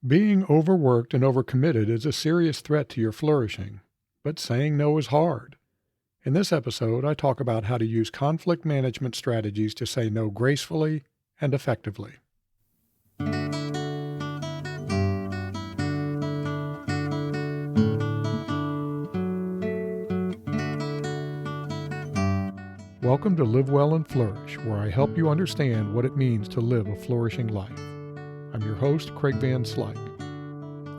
Being overworked and overcommitted is a serious threat to your flourishing, but saying no is hard. In this episode, I talk about how to use conflict management strategies to say no gracefully and effectively. Welcome to Live Well and Flourish, where I help you understand what it means to live a flourishing life. I'm your host, Craig Van Slyke.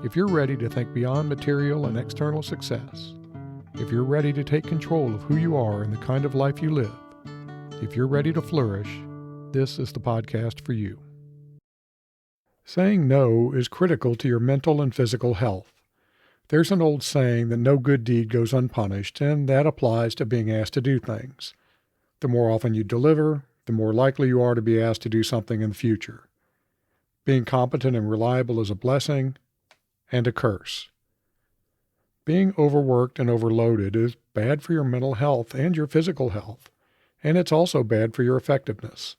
If you're ready to think beyond material and external success, if you're ready to take control of who you are and the kind of life you live, if you're ready to flourish, this is the podcast for you. Saying no is critical to your mental and physical health. There's an old saying that no good deed goes unpunished, and that applies to being asked to do things. The more often you deliver, the more likely you are to be asked to do something in the future. Being competent and reliable is a blessing and a curse. Being overworked and overloaded is bad for your mental health and your physical health, and it's also bad for your effectiveness.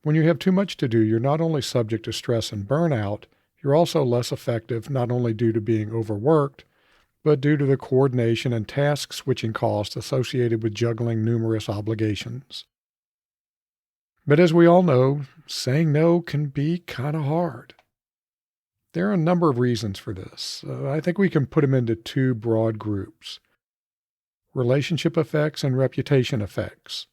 When you have too much to do, you're not only subject to stress and burnout, you're also less effective not only due to being overworked, but due to the coordination and task-switching costs associated with juggling numerous obligations. But as we all know, saying no can be kind of hard. There are a number of reasons for this. I think we can put them into two broad groups: relationship effects and reputation effects.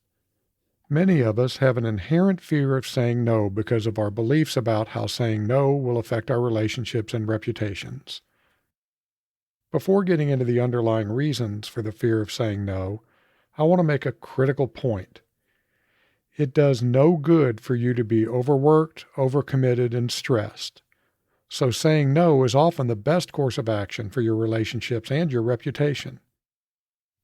Many of us have an inherent fear of saying no because of our beliefs about how saying no will affect our relationships and reputations. Before getting into the underlying reasons for the fear of saying no, I want to make a critical point. It does no good for you to be overworked, overcommitted, and stressed. So saying no is often the best course of action for your relationships and your reputation.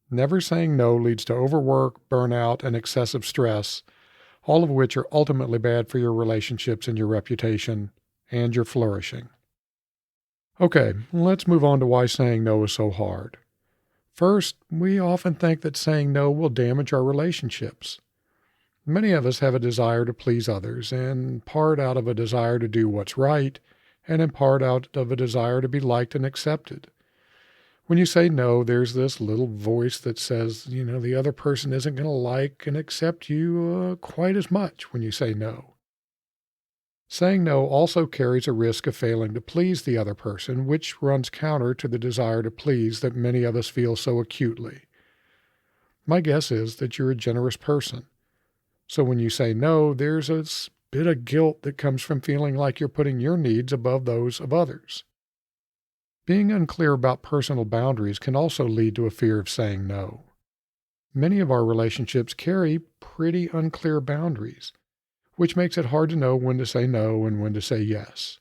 Never saying no leads to overwork, burnout, and excessive stress, all of which are ultimately bad for your relationships and your reputation and your flourishing. Okay, let's move on to why saying no is so hard. First, we often think that saying no will damage our relationships. Many of us have a desire to please others, in part out of a desire to do what's right, and in part out of a desire to be liked and accepted. When you say no, there's this little voice that says, the other person isn't going to like and accept you quite as much when you say no. Saying no also carries a risk of failing to please the other person, which runs counter to the desire to please that many of us feel so acutely. My guess is that you're a generous person. So when you say no, there's a bit of guilt that comes from feeling like you're putting your needs above those of others. Being unclear about personal boundaries can also lead to a fear of saying no. Many of our relationships carry pretty unclear boundaries, which makes it hard to know when to say no and when to say yes.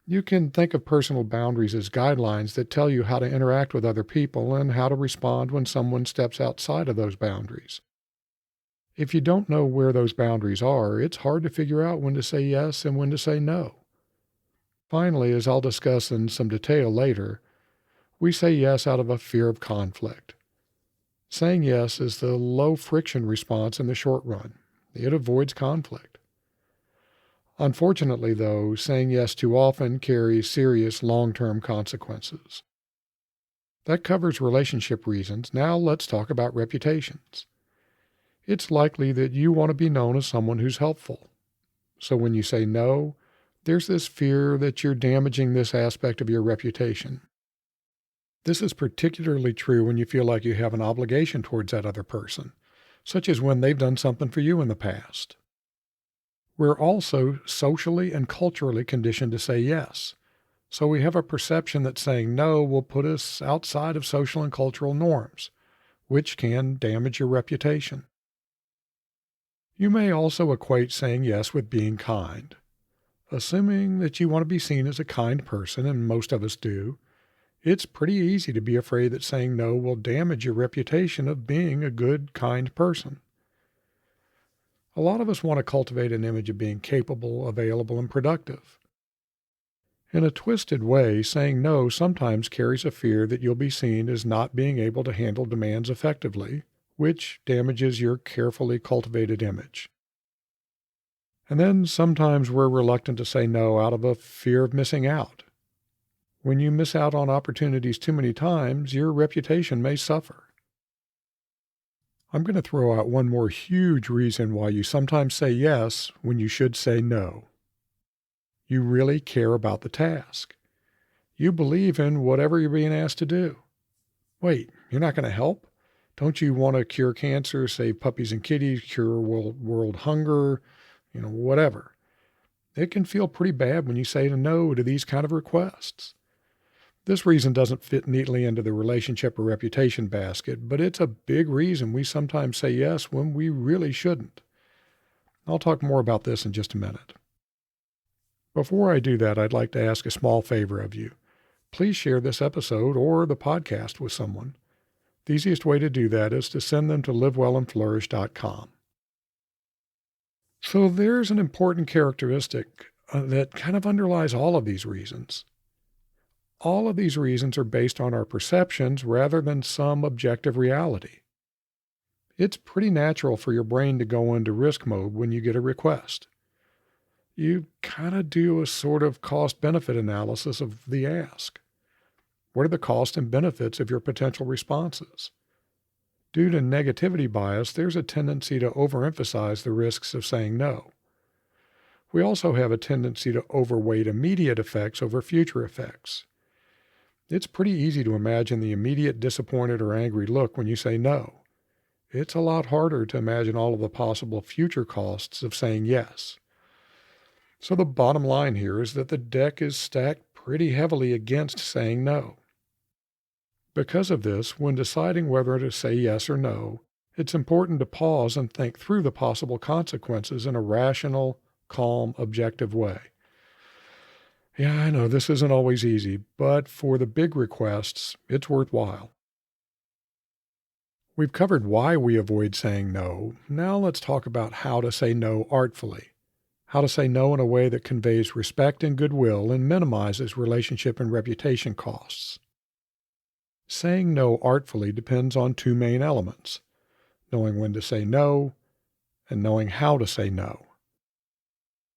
You can think of personal boundaries as guidelines that tell you how to interact with other people and how to respond when someone steps outside of those boundaries. If you don't know where those boundaries are, it's hard to figure out when to say yes and when to say no. Finally, as I'll discuss in some detail later, we say yes out of a fear of conflict. Saying yes is the low-friction response in the short run. It avoids conflict. Unfortunately, though, saying yes too often carries serious long-term consequences. That covers relationship reasons. Now let's talk about reputations. It's likely that you want to be known as someone who's helpful. So when you say no, there's this fear that you're damaging this aspect of your reputation. This is particularly true when you feel like you have an obligation towards that other person, such as when they've done something for you in the past. We're also socially and culturally conditioned to say yes, so we have a perception that saying no will put us outside of social and cultural norms, which can damage your reputation. You may also equate saying yes with being kind. Assuming that you want to be seen as a kind person, and most of us do, it's pretty easy to be afraid that saying no will damage your reputation of being a good, kind person. A lot of us want to cultivate an image of being capable, available, and productive. In a twisted way, saying no sometimes carries a fear that you'll be seen as not being able to handle demands effectively, which damages your carefully cultivated image. And then sometimes we're reluctant to say no out of a fear of missing out. When you miss out on opportunities too many times, your reputation may suffer. I'm going to throw out one more huge reason why you sometimes say yes when you should say no. You really care about the task. You believe in whatever you're being asked to do. Wait, you're not going to help? Don't you want to cure cancer, save puppies and kitties, cure world hunger, whatever? It can feel pretty bad when you say no to these kind of requests. This reason doesn't fit neatly into the relationship or reputation basket, but it's a big reason we sometimes say yes when we really shouldn't. I'll talk more about this in just a minute. Before I do that, I'd like to ask a small favor of you. Please share this episode or the podcast with someone. The easiest way to do that is to send them to livewellandflourish.com. So there's an important characteristic that kind of underlies all of these reasons. All of these reasons are based on our perceptions rather than some objective reality. It's pretty natural for your brain to go into risk mode when you get a request. You kind of do a sort of cost-benefit analysis of the ask. What are the costs and benefits of your potential responses? Due to negativity bias, there's a tendency to overemphasize the risks of saying no. We also have a tendency to overweight immediate effects over future effects. It's pretty easy to imagine the immediate disappointed or angry look when you say no. It's a lot harder to imagine all of the possible future costs of saying yes. So the bottom line here is that the deck is stacked pretty heavily against saying no. Because of this, when deciding whether to say yes or no, it's important to pause and think through the possible consequences in a rational, calm, objective way. Yeah, I know this isn't always easy, but for the big requests, it's worthwhile. We've covered why we avoid saying no. Now let's talk about how to say no artfully. How to say no in a way that conveys respect and goodwill and minimizes relationship and reputation costs. Saying no artfully depends on two main elements: knowing when to say no and knowing how to say no.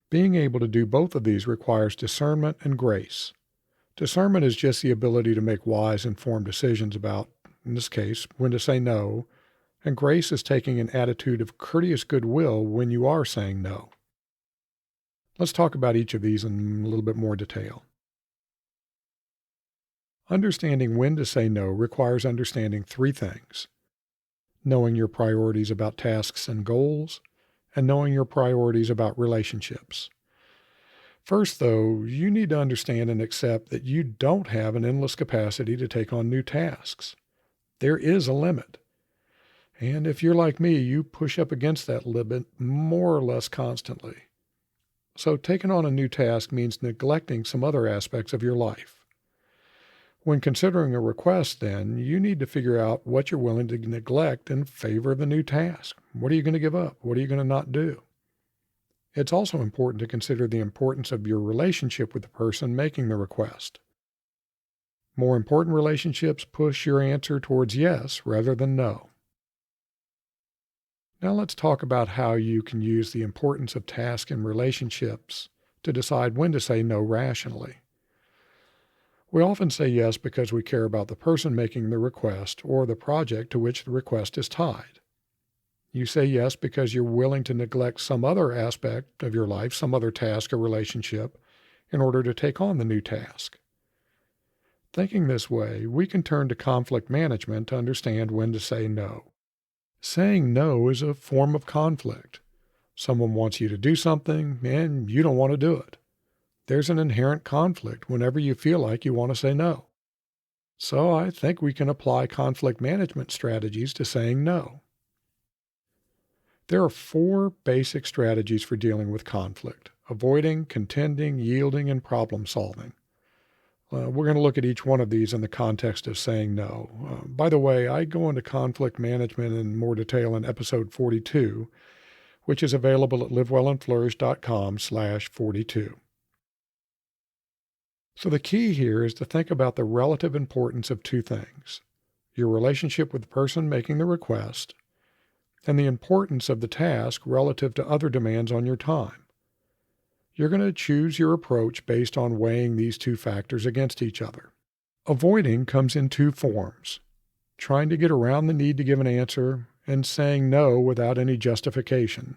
Being able to do both of these requires discernment and grace. Discernment is just the ability to make wise, informed decisions about, in this case, when to say no, and grace is taking an attitude of courteous goodwill when you are saying no. Let's talk about each of these in a little bit more detail. Understanding when to say no requires understanding three things: knowing your priorities about tasks and goals, and knowing your priorities about relationships. First, though, you need to understand and accept that you don't have an endless capacity to take on new tasks. There is a limit. And if you're like me, you push up against that limit more or less constantly. So taking on a new task means neglecting some other aspects of your life. When considering a request, then, you need to figure out what you're willing to neglect in favor of the new task. What are you going to give up? What are you going to not do? It's also important to consider the importance of your relationship with the person making the request. More important relationships push your answer towards yes rather than no. Now let's talk about how you can use the importance of task and relationships to decide when to say no rationally. We often say yes because we care about the person making the request or the project to which the request is tied. You say yes because you're willing to neglect some other aspect of your life, some other task or relationship, in order to take on the new task. Thinking this way, we can turn to conflict management to understand when to say no. Saying no is a form of conflict. Someone wants you to do something, and you don't want to do it. There's an inherent conflict whenever you feel like you want to say no. So I think we can apply conflict management strategies to saying no. There are 4 basic strategies for dealing with conflict: avoiding, contending, yielding, and problem solving. We're going to look at each one of these in the context of saying no. By the way, I go into conflict management in more detail in episode 42, which is available at livewellandflourish.com/42. So the key here is to think about the relative importance of 2 things: your relationship with the person making the request, and the importance of the task relative to other demands on your time. You're going to choose your approach based on weighing these two factors against each other. Avoiding comes in two forms: trying to get around the need to give an answer and saying no without any justification.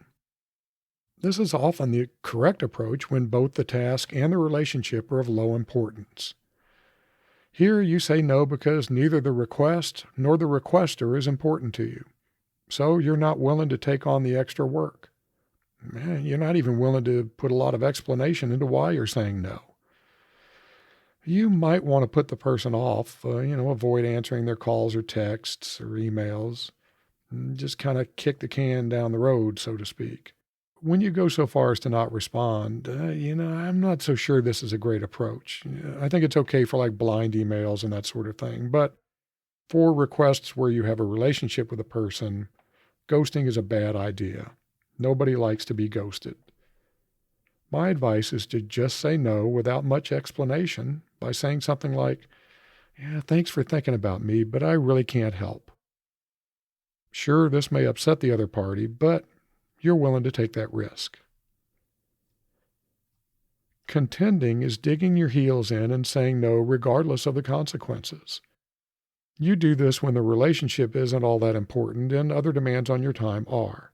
This is often the correct approach when both the task and the relationship are of low importance. Here you say no because neither the request nor the requester is important to you, so you're not willing to take on the extra work. You're not even willing to put a lot of explanation into why you're saying no. You might want to put the person off, avoid answering their calls or texts or emails, and just kind of kick the can down the road, so to speak. When you go so far as to not respond, I'm not so sure this is a great approach. I think it's okay for like blind emails and that sort of thing, but for requests where you have a relationship with a person, ghosting is a bad idea. Nobody likes to be ghosted. My advice is to just say no without much explanation by saying something like, "Yeah, thanks for thinking about me, but I really can't help." Sure, this may upset the other party, but you're willing to take that risk. Contending is digging your heels in and saying no regardless of the consequences. You do this when the relationship isn't all that important and other demands on your time are.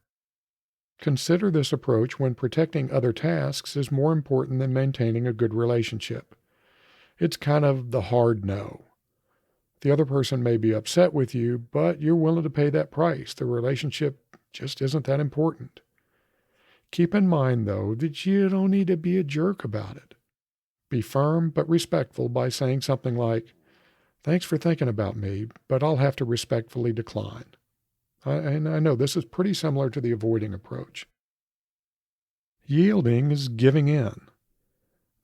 Consider this approach when protecting other tasks is more important than maintaining a good relationship. It's kind of the hard no. The other person may be upset with you, but you're willing to pay that price. The relationship just isn't that important. Keep in mind, though, that you don't need to be a jerk about it. Be firm but respectful by saying something like, "Thanks for thinking about me, but I'll have to respectfully decline." And I know this is pretty similar to the avoiding approach. Yielding is giving in.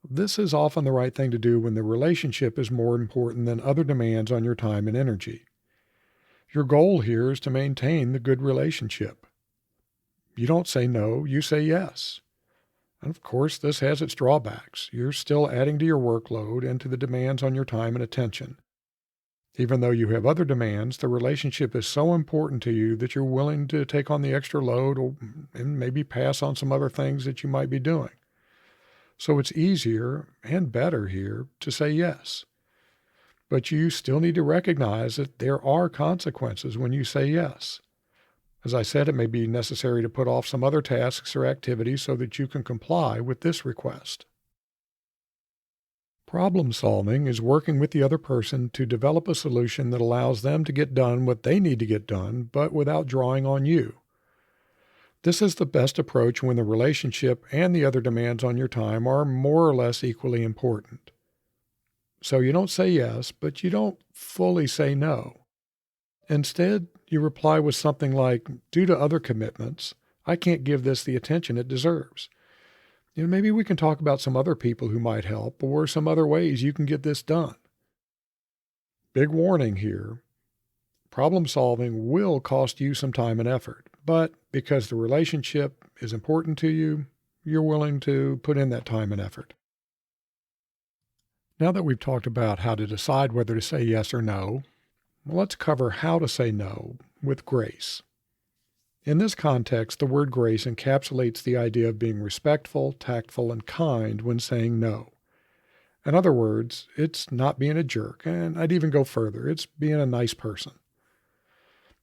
This is often the right thing to do when the relationship is more important than other demands on your time and energy. Your goal here is to maintain the good relationship. You don't say no, you say yes. And of course, this has its drawbacks. You're still adding to your workload and to the demands on your time and attention. Even though you have other demands, the relationship is so important to you that you're willing to take on the extra load and maybe pass on some other things that you might be doing. So it's easier and better here to say yes. But you still need to recognize that there are consequences when you say yes. As I said, it may be necessary to put off some other tasks or activities so that you can comply with this request. Problem solving is working with the other person to develop a solution that allows them to get done what they need to get done, but without drawing on you. This is the best approach when the relationship and the other demands on your time are more or less equally important. So you don't say yes, but you don't fully say no. Instead, you reply with something like, "Due to other commitments, I can't give this the attention it deserves. Maybe we can talk about some other people who might help or some other ways you can get this done." Big warning here. Problem solving will cost you some time and effort, but because the relationship is important to you, you're willing to put in that time and effort. Now that we've talked about how to decide whether to say yes or no, let's cover how to say no with grace. In this context, the word grace encapsulates the idea of being respectful, tactful, and kind when saying no. In other words, it's not being a jerk, and I'd even go further, it's being a nice person.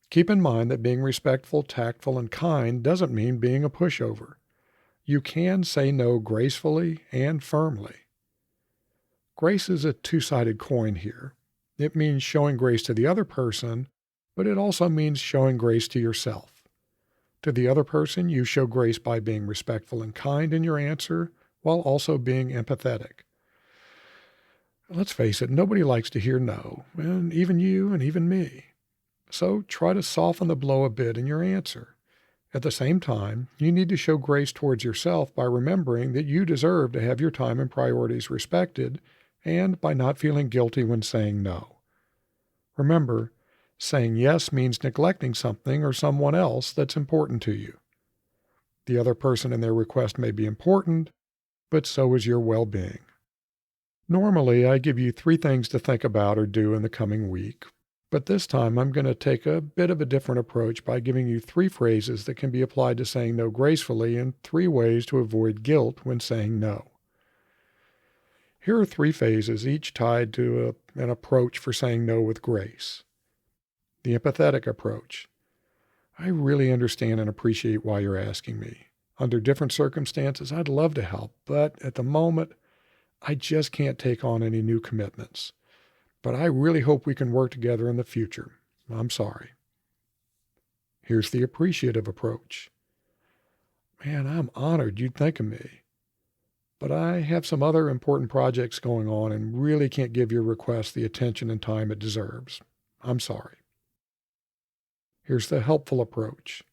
Keep in mind that being respectful, tactful, and kind doesn't mean being a pushover. You can say no gracefully and firmly. Grace is a two-sided coin here. It means showing grace to the other person, but it also means showing grace to yourself. To the other person, you show grace by being respectful and kind in your answer, while also being empathetic. Let's face it, nobody likes to hear no, and even you and even me. So try to soften the blow a bit in your answer. At the same time, you need to show grace towards yourself by remembering that you deserve to have your time and priorities respected, and by not feeling guilty when saying no. Remember, saying yes means neglecting something or someone else that's important to you. The other person and their request may be important, but so is your well-being. Normally, I give you 3 things to think about or do in the coming week. But this time I'm going to take a bit of a different approach by giving you 3 phrases that can be applied to saying no gracefully and 3 ways to avoid guilt when saying no. Here are 3 phases, each tied to an approach for saying no with grace. The empathetic approach. I really understand and appreciate why you're asking me. Under different circumstances, I'd love to help, but at the moment, I just can't take on any new commitments. But I really hope we can work together in the future. I'm sorry. Here's the appreciative approach. Man, I'm honored you'd think of me. But I have some other important projects going on and really can't give your request the attention and time it deserves. I'm sorry. Here's the helpful approach.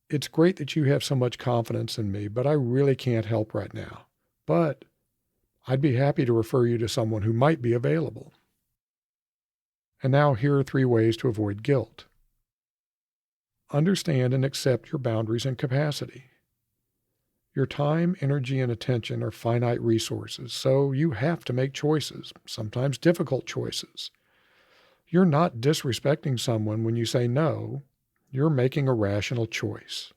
It's great that you have so much confidence in me, but I really can't help right now. But I'd be happy to refer you to someone who might be available. And now here are 3 ways to avoid guilt. Understand and accept your boundaries and capacity. Your time, energy, and attention are finite resources, so you have to make choices, sometimes difficult choices. You're not disrespecting someone when you say no. You're making a rational choice.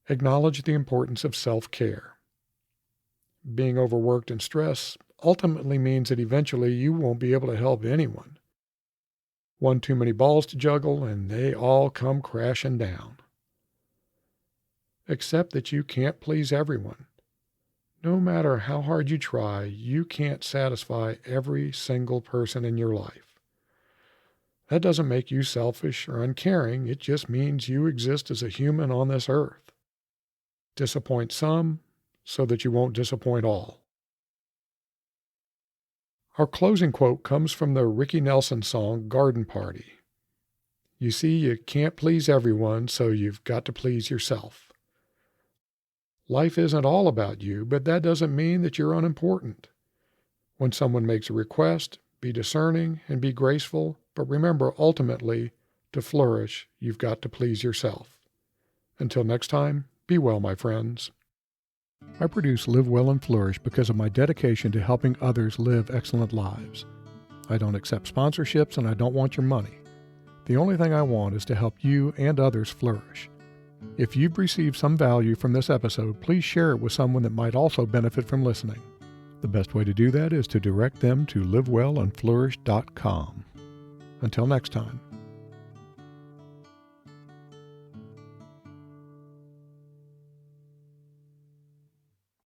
Acknowledge the importance of self-care. Being overworked and stressed ultimately means that eventually you won't be able to help anyone. One too many balls to juggle, and they all come crashing down. Accept that you can't please everyone. No matter how hard you try, you can't satisfy every single person in your life. That doesn't make you selfish or uncaring. It just means you exist as a human on this earth. Disappoint some so that you won't disappoint all. Our closing quote comes from the Ricky Nelson song, Garden Party. You see, you can't please everyone, so you've got to please yourself. Life isn't all about you, but that doesn't mean that you're unimportant. When someone makes a request, be discerning and be graceful, but remember, ultimately, to flourish, you've got to please yourself. Until next time, be well, my friends. I produce Live Well and Flourish because of my dedication to helping others live excellent lives. I don't accept sponsorships and I don't want your money. The only thing I want is to help you and others flourish. If you've received some value from this episode, please share it with someone that might also benefit from listening. The best way to do that is to direct them to livewellandflourish.com. Until next time.